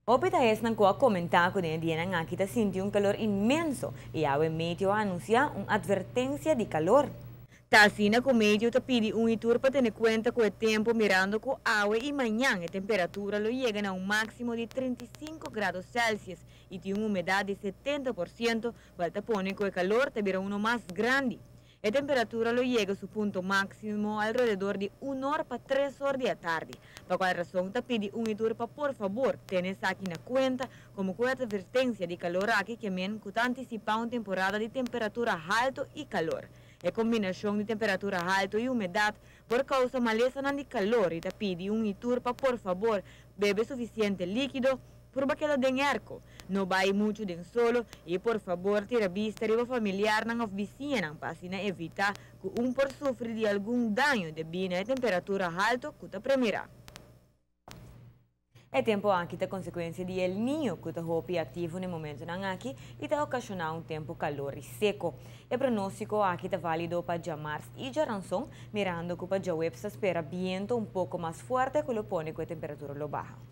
Opita es nan ko comentar con el día en aquí sintió un calor inmenso y agua medio anuncia una advertencia de calor. Tasina com medio te pide un itur para tener cuenta con el tiempo mirando con agua y mañana la temperatura lo llegan a un máximo de 35 grados Celsius y tiene una humedad de 70%, vuelta pone con el calor te verá uno más grande. La temperatura lo llega a su punto máximo alrededor de 1 hora para 3 horas de la tarde. Por cual razón te pide un itur para por favor tenés aquí en cuenta como con advertencia de calor aquí que men que anticipa una temporada de temperatura alto y calor. La combinación de temperatura alta y humedad por causa maleza de calor y te pide un itur para por favor bebe suficiente líquido por que de arco. No vai mucho de solo y por favor tira vista de familiar na oficina para assim evitar que por sufrir de algum daño devido a temperatura alta que te primeira. É tempo aqui da consequência de El Niño que está hopi ativo no momento na aqui e está ocasionar um tempo calor e seco. O pronóstico aqui está válido para dia março e dia ranção, mirando que para dia web se espera viento um pouco mais forte que lo pone com a temperatura lo baja.